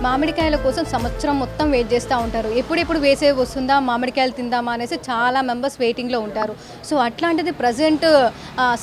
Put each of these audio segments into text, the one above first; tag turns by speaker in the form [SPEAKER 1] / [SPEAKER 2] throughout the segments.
[SPEAKER 1] మామిడికాయల కోసం సంవత్సరం మొత్తం వెయిట్ చేస్తూ ఉంటారు. ఎప్పుడెప్పుడు వేసే వస్తుందా, మామిడికాయలు తిందామా అనేసి చాలా మెంబర్స్ వెయిటింగ్లో ఉంటారు. సో అట్లాంటిది ప్రజెంట్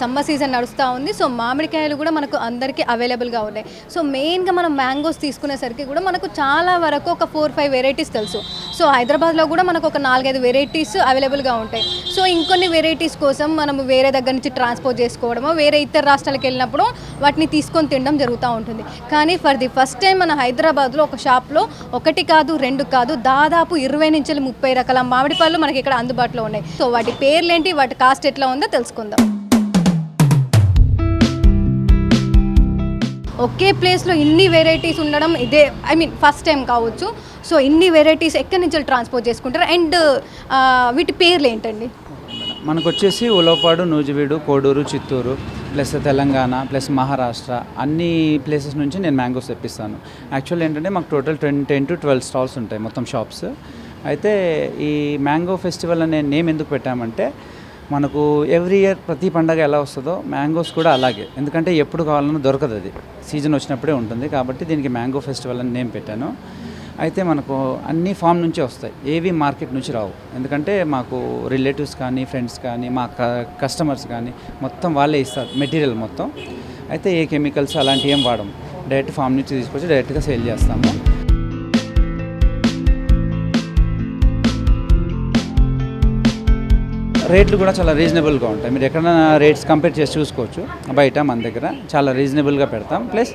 [SPEAKER 1] సమ్మర్ సీజన్ నడుస్తూ ఉంది. సో మామిడికాయలు కూడా మనకు అందరికీ అవైలబుల్గా ఉన్నాయి. సో మెయిన్గా మనం మ్యాంగోస్ తీసుకునేసరికి కూడా మనకు చాలా వరకు ఒక 4-5 వెరైటీస్ తెలుసు. సో హైదరాబాద్లో కూడా మనకు ఒక 4-5 వెరైటీస్ అవైలబుల్గా ఉంటాయి. సో ఇంకొన్ని వెరైటీస్ కోసం మనము వేరే దగ్గర నుంచి ట్రాన్స్పోర్ట్ చేసుకోవడమో, వేరే ఇతర రాష్ట్రాలకు వెళ్ళినప్పుడు వాటిని తీసుకొని తినడం జరుగుతూ ఉంటుంది. కానీ ఫర్ ది ఫస్ట్ టైం మన హైదరాబాద్లో ఒక షాప్లో 1 కాదు 2 కాదు దాదాపు 20 నుంచి 30 రకాల మామిడి పళ్ళు మనకి ఇక్కడ అందుబాటులో ఉన్నాయి. సో వాటి పేర్లేంటి, వాటి కాస్ట్ ఎట్లా ఉందో తెలుసుకుందాం. ఒకే ప్లేస్లో ఇన్ని వెరైటీస్ ఉండడం ఇదే ఫస్ట్ టైం కావచ్చు. సో ఇన్ని వెరైటీస్ ఎక్కడి నుంచి ట్రాన్స్పోర్ట్ చేసుకుంటారు అండ్ వీటి పేర్లు ఏంటండి?
[SPEAKER 2] మనకు వచ్చేసి ఉలవపాడు, నూజివీడు, కోడూరు, చిత్తూరు ప్లస్ తెలంగాణ ప్లస్ మహారాష్ట్ర అన్ని ప్లేసెస్ నుంచి నేను మ్యాంగోస్ తెప్పిస్తాను. యాక్చువల్ ఏంటంటే మాకు టోటల్ 10 to 12 స్టాల్స్ ఉంటాయి మొత్తం షాప్స్. అయితే ఈ మ్యాంగో ఫెస్టివల్ అనే నేమ్ ఎందుకు పెట్టామంటే మనకు ఎవ్రీ ఇయర్ ప్రతి పండగ ఎలా వస్తుందో మ్యాంగోస్ కూడా అలాగే. ఎందుకంటే ఎప్పుడు కావాలన్నా దొరకదు, అది సీజన్ వచ్చినప్పుడే ఉంటుంది. కాబట్టి దీనికి మ్యాంగో ఫెస్టివల్ అని నేమ్ పెట్టాను. అయితే మనకు అన్ని ఫామ్ నుంచే వస్తాయి, ఏవి మార్కెట్ నుంచి రావు. ఎందుకంటే మాకు రిలేటివ్స్ కానీ ఫ్రెండ్స్ కానీ మా కస్టమర్స్ కానీ మొత్తం వాళ్ళే ఇస్తారు మెటీరియల్ మొత్తం. అయితే ఏ కెమికల్స్ అలాంటివి ఏం వాడము, డైరెక్ట్ ఫామ్ నుంచి తీసుకొచ్చి డైరెక్ట్గా సేల్ చేస్తాము. రేట్లు కూడా చాలా రీజనబుల్గా ఉంటాయి. మీరు ఎక్కడైనా రేట్స్ కంపేర్ చేసి చూసుకోవచ్చు. బయట మన దగ్గర చాలా రీజనబుల్గా పెడతాం. ప్లస్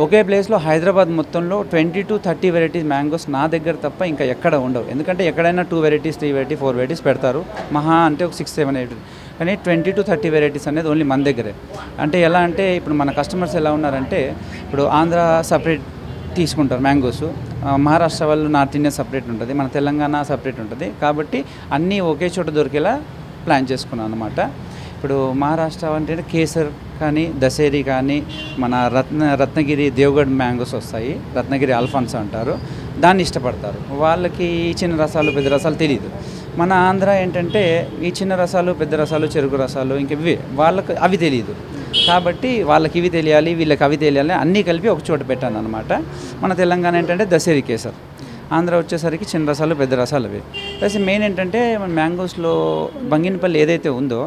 [SPEAKER 2] ఒకే ప్లేస్లో హైదరాబాద్ మొత్తంలో 20 to 30 వెరైటీస్ మ్యాంగోస్ నా దగ్గర తప్ప ఇంకా ఎక్కడ ఉండవు. ఎందుకంటే ఎక్కడైనా 2 వెరైటీస్ 3 వెరైటీ 4 వెరైటీస్ పెడతారు, మహా అంటే ఒక 6, 7, 8. కానీ 20 to 30 వెరైటీస్ అనేది ఓన్లీ మన దగ్గరే. అంటే ఎలా అంటే ఇప్పుడు మన కస్టమర్స్ ఎలా ఉన్నారంటే ఇప్పుడు ఆంధ్ర సపరేట్ తీసుకుంటారు మ్యాంగోస్, మహారాష్ట్ర వాళ్ళు నార్త్ ఇండియన్ సపరేట్ ఉంటుంది, మన తెలంగాణ సపరేట్ ఉంటుంది. కాబట్టి అన్నీ ఒకే చోట దొరికేలా ప్లాన్ చేసుకున్నాను అనమాట. ఇప్పుడు మహారాష్ట్ర అంటే కేసర్ కానీ దశేరి కానీ మన రత్నగిరి దేవగఢ్ మ్యాంగోస్ వస్తాయి, రత్నగిరి అల్ఫాన్స్ అంటారు, దాన్ని ఇష్టపడతారు. వాళ్ళకి ఈ చిన్న రసాలు పెద్ద రసాలు తెలియదు. మన ఆంధ్ర ఏంటంటే ఈ చిన్న రసాలు పెద్ద రసాలు చెరుకు రసాలు ఇంక ఇవి వాళ్ళకి అవి తెలియదు. కాబట్టి వాళ్ళకి ఇవి తెలియాలి, వీళ్ళకి అవి తెలియాలి, అన్నీ కలిపి ఒక చోట పెట్టాను అనమాట. మన తెలంగాణ ఏంటంటే దశేరి కేసర్, ఆంధ్ర వచ్చేసరికి చిన్న రసాలు పెద్ద రసాలు అవి. ప్లస్ మెయిన్ ఏంటంటే మన మ్యాంగోస్లో బంగినపల్లి ఏదైతే ఉందో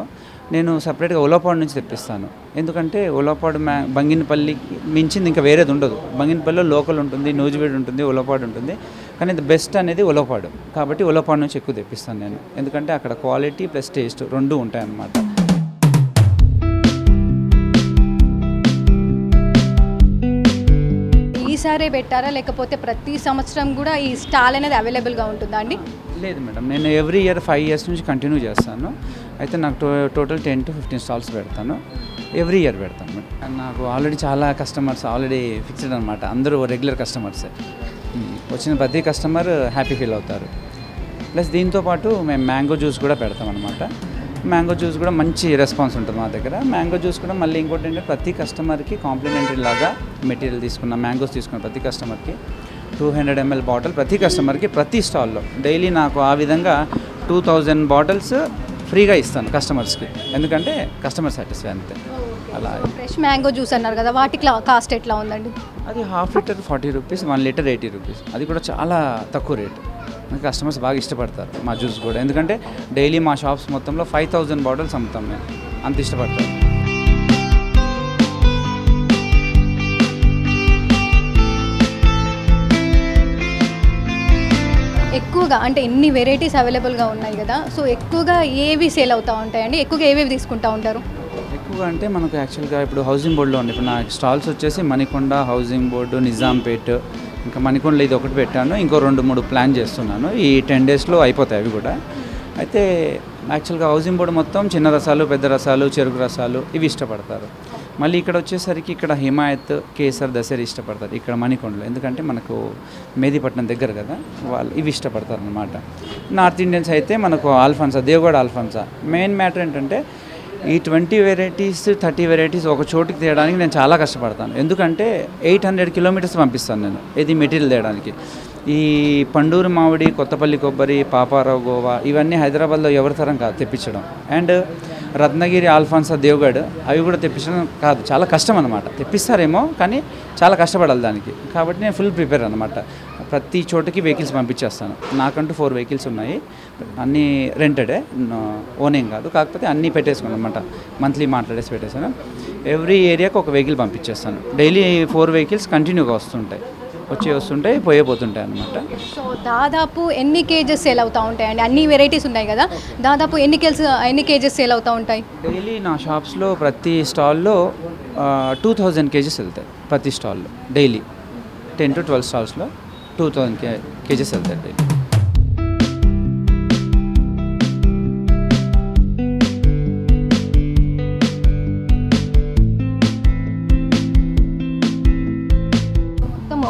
[SPEAKER 2] నేను సపరేట్గా ఉలవపాడు నుంచి తెప్పిస్తాను. ఎందుకంటే ఉలవపాడు బంగినపల్లి మించింది ఇంకా వేరేది ఉండదు. బంగినపల్లిలో లోకల్ ఉంటుంది, నూజివీడు ఉంటుంది, ఉలవపాడు ఉంటుంది. కానీ ది బెస్ట్ అనేది ఉలవపాడు. కాబట్టి ఉలవపాడు నుంచి ఎక్కువ తెప్పిస్తాను నేను. ఎందుకంటే అక్కడ క్వాలిటీ ప్లస్ టేస్ట్ రెండు ఉంటాయన్నమాట.
[SPEAKER 1] ఈసారే పెట్టారా లేకపోతే ప్రతి సంవత్సరం కూడా ఈ స్టాల్ అనేది అవైలబుల్గా ఉంటుందా అండి?
[SPEAKER 2] లేదు మేడం, నేను ఎవ్రీ ఇయర్ 5 years నుంచి కంటిన్యూ చేస్తాను. అయితే నాకు టోటల్ 10 to 15 స్టాల్స్ పెడతాను, ఎవ్రీ ఇయర్ పెడతాను మేడం. నాకు ఆల్రెడీ చాలా కస్టమర్స్ ఆల్రెడీ ఫిక్స్డ్ అనమాట, అందరూ రెగ్యులర్ కస్టమర్సే. వచ్చిన ప్రతి కస్టమర్ హ్యాపీ ఫీల్ అవుతారు. ప్లస్ దీంతోపాటు మేము మ్యాంగో జ్యూస్ కూడా పెడతాం అనమాట. మ్యాంగో జ్యూస్ కూడా మంచి రెస్పాన్స్ ఉంటుంది మా దగ్గర. మ్యాంగో జ్యూస్ కూడా మళ్ళీ ఇంకోటి ఏంటంటే ప్రతి కస్టమర్కి కాంప్లిమెంటరీ లాగా మెటీరియల్ తీసుకున్న మ్యాంగోస్ తీసుకున్న ప్రతి కస్టమర్కి 200 ml బాటిల్ ప్రతి కస్టమర్కి ప్రతి స్టాల్లో డైలీ నాకు ఆ విధంగా 2000 బాటిల్స్ ఫ్రీగా ఇస్తాను కస్టమర్స్కి. ఎందుకంటే కస్టమర్ సాటిస్ఫై అంతే. అలా
[SPEAKER 1] ఫ్రెష్ మ్యాంగో జ్యూస్ అన్నారు కదా, వాటి కాస్ట్ ఎట్లా ఉందండి?
[SPEAKER 2] అది ½ లీటర్ 40 రూపీస్, 1 లీటర్ 80 రూపీస్. అది కూడా చాలా తక్కువ రేటు. కస్టమర్స్ బాగా ఇష్టపడతారు మా జ్యూస్ కూడా. ఎందుకంటే డైలీ మా షాప్స్ మొత్తంలో 5000 బాటిల్స్ అమ్ముతాం మేము, అంత ఇష్టపడతారు.
[SPEAKER 1] ఎక్కువగా అంటే ఎన్ని వెరైటీస్ అవైలబుల్గా ఉన్నాయి కదా, సో ఎక్కువగా ఏవి సేల్ అవుతూ ఉంటాయండి? ఎక్కువగా ఏవేవి తీసుకుంటూ ఉంటారు?
[SPEAKER 2] ఎక్కువగా అంటే మనకు యాక్చువల్గా ఇప్పుడు హౌసింగ్ బోర్డులో ఉంది. ఇప్పుడు నా స్టాల్స్ వచ్చేసి మణికొండ, హౌసింగ్ బోర్డు, నిజాంపేట్, ఇంకా మణికొండలో ఇది ఒకటి పెట్టాను, ఇంకో 2-3 ప్లాన్ చేస్తున్నాను. ఈ 10 daysలో అయిపోతాయి అవి కూడా. అయితే యాక్చువల్గా హౌసింగ్ బోర్డు మొత్తం చిన్న రసాలు పెద్ద రసాలు చెరుకు రసాలు ఇవి ఇష్టపడతారు. మళ్ళీ ఇక్కడ వచ్చేసరికి ఇక్కడ హిమాయత్, కేసర్, దశేరి ఇష్టపడతారు ఇక్కడ మణికొండలో. ఎందుకంటే మనకు మేదీపట్నం దగ్గర కదా, వాళ్ళు ఇవి ఇష్టపడతారు అన్నమాట. నార్త్ ఇండియన్స్ అయితే మనకు ఆల్ఫాన్సా, దేవగఢ్ ఆల్ఫాన్సా. మెయిన్ మ్యాటర్ ఏంటంటే ఈ 20 వెరైటీస్ 30 వెరైటీస్ ఒక చోటుకి తేయడానికి నేను చాలా కష్టపడతాను. ఎందుకంటే 800 kilometers పంపిస్తాను నేను ఇది మెటీరియల్ తేయడానికి. ఈ పండూరు మామిడి, కొత్తపల్లి కొబ్బరి, పాపారావు గోవా ఇవన్నీ హైదరాబాద్లో ఎవరి తరం కాదు తెప్పించడం. అండ్ రత్నగిరి ఆల్ఫాన్సా దేవగఢ్ అవి కూడా తెప్పించడం కాదు, చాలా కష్టం అనమాట. తెప్పిస్తారేమో కానీ చాలా కష్టపడాలి దానికి. కాబట్టి నేను ఫుల్ ప్రిపేర్ అనమాట. ప్రతి చోటకి వెహికల్స్ పంపించేస్తాను. నాకంటూ 4 వెహికల్స్ ఉన్నాయి, అన్నీ రెంటెడే, ఓనేం కాదు. కాకపోతే అన్నీ పెట్టేసుకున్నాను అనమాట, మంత్లీ మాట్లాడేసి పెట్టేసాను. ఎవ్రీ ఏరియాకి ఒక వెహికల్ పంపించేస్తాను. డైలీ 4 వెహికల్స్ కంటిన్యూగా వస్తుంటాయి, పోతుంటాయి అనమాట.
[SPEAKER 1] సో దాదాపు ఎన్ని కేజెస్ సేల్ అవుతూ ఉంటాయండి? అన్ని వెరైటీస్ ఉన్నాయి కదా, దాదాపు ఎన్ని కేజెస్ సేల్ అవుతూ ఉంటాయి
[SPEAKER 2] డైలీ? నా షాప్స్లో ప్రతి స్టాల్లో 2000 కేజెస్ వెళ్తాయి. ప్రతి స్టాల్లో డైలీ 10 to 12 స్టాల్స్లో 2000 కేజెస్ వెళ్తాయి డైలీ.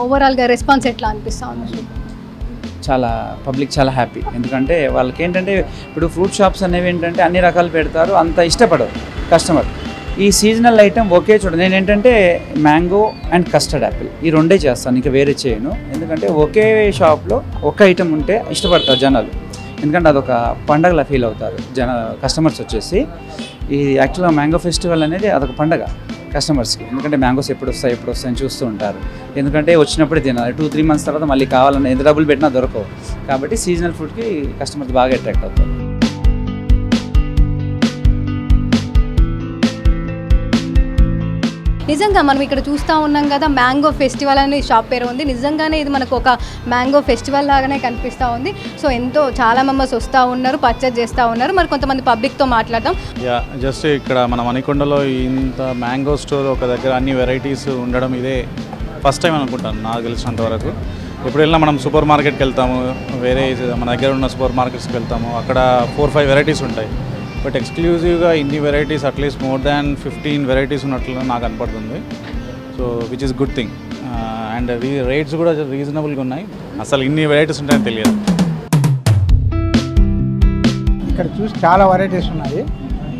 [SPEAKER 1] ఓవరాల్గా రెస్పాన్స్ ఎట్లా అనిపిస్తూ ఉంది?
[SPEAKER 2] చాలా పబ్లిక్ చాలా హ్యాపీ. ఎందుకంటే వాళ్ళకి ఏంటంటే ఇప్పుడు ఫ్రూట్ షాప్స్ అనేవి ఏంటంటే అన్ని రకాలు పెడతారు, అంత ఇష్టపడరు కస్టమర్. ఈ సీజనల్ ఐటమ్ ఒకే చోట నేను ఏంటంటే మ్యాంగో అండ్ కస్టర్డ్ యాపిల్ ఈ రెండే చేస్తాను, ఇంకా వేరే చేయను. ఎందుకంటే ఒకే షాప్లో ఒక ఐటమ్ ఉంటే ఇష్టపడతారు జనాలు, ఎందుకంటే అదొక పండగలా ఫీల్ అవుతారు కస్టమర్స్ వచ్చేసి. ఈ యాక్చువల్గా మ్యాంగో ఫెస్టివల్ అనేది అదొక పండగ కస్టమర్స్కి. ఎందుకంటే మ్యాంగోస్ ఎప్పుడు వస్తాయని చూస్తూ ఉంటారు. ఎందుకంటే వచ్చినప్పుడే తినాలి, 2-3 months తర్వాత మళ్ళీ కావాలన్నా ఎంత డబ్బులు పెట్టినా దొరకవు. కాబట్టి సీజనల్ ఫుడ్కి కస్టమర్స్ బాగా అట్రాక్ట్ అవుతారు.
[SPEAKER 1] నిజంగా మనం ఇక్కడ చూస్తూ ఉన్నాం కదా, మ్యాంగో ఫెస్టివల్ అని షాప్ పేరు ఉంది. నిజంగానే ఇది మనకు ఒక మ్యాంగో ఫెస్టివల్ లాగానే కనిపిస్తూ ఉంది. సో చాలా మెంబర్స్ వస్తూ ఉన్నారు, పర్చేజ్ చేస్తూ ఉన్నారు. మరి కొంతమంది పబ్లిక్తో మాట్లాడదాం.
[SPEAKER 3] జస్ట్ ఇక్కడ మన మణికొండలో ఇంత మ్యాంగో స్టోర్ ఒక దగ్గర అన్ని వెరైటీస్ ఉండడం ఇదే ఫస్ట్ టైం అనుకుంటాను నాకు తెలిసినంత వరకు. ఎప్పుడు వెళ్ళినా మనం సూపర్ మార్కెట్కి వెళ్తాము, వేరే మన దగ్గర ఉన్న సూపర్ మార్కెట్స్కి వెళ్తాము, అక్కడ 4-5 వెరైటీస్ ఉంటాయి. బట్ ఎక్స్క్లూజివ్గా ఇన్ని varieties at least more than 15 varieties ఉన్నట్లు నాకు కనపడుతుంది. So which is good thing. And rates కూడా రీజనబుల్గా ఉన్నాయి. అసలు ఇన్ని వెరైటీస్ ఉంటాయని తెలియదు.
[SPEAKER 4] ఇక్కడ చూసి చాలా వెరైటీస్ ఉన్నాయి,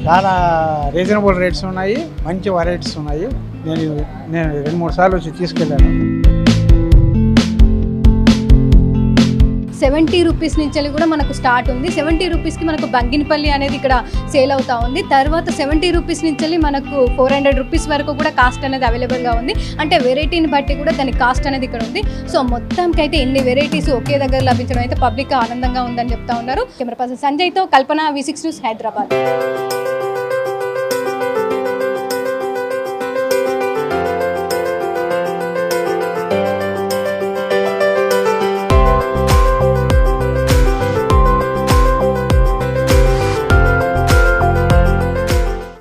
[SPEAKER 4] చాలా రీజనబుల్ రేట్స్ ఉన్నాయి, మంచి వెరైటీస్ ఉన్నాయి. నేను 2-3 సార్లు వచ్చి తీసుకెళ్ళాను.
[SPEAKER 1] 70 రూపీస్ నుంచి కూడా మనకు స్టార్ట్ ఉంది. 70 రూపీస్కి మనకు బంగినపల్లి అనేది ఇక్కడ సేల్ అవుతూ ఉంది. తర్వాత 70 రూపీస్ నుంచి మనకు 400 రూపీస్ వరకు కూడా కాస్ట్ అనేది అవైలబుల్గా ఉంది. అంటే వెరైటీని బట్టి కూడా దాని కాస్ట్ అనేది ఇక్కడ ఉంది. సో మొత్తానికి అయితే ఇన్ని వెరైటీస్ ఒకే దగ్గర లభించడం అయితే పబ్లిక్ ఆనందంగా ఉందని చెప్తా ఉన్నారు. కెమెరా పర్సన్ సంజయ్తో కల్పన, V6 న్యూస్, హైదరాబాద్.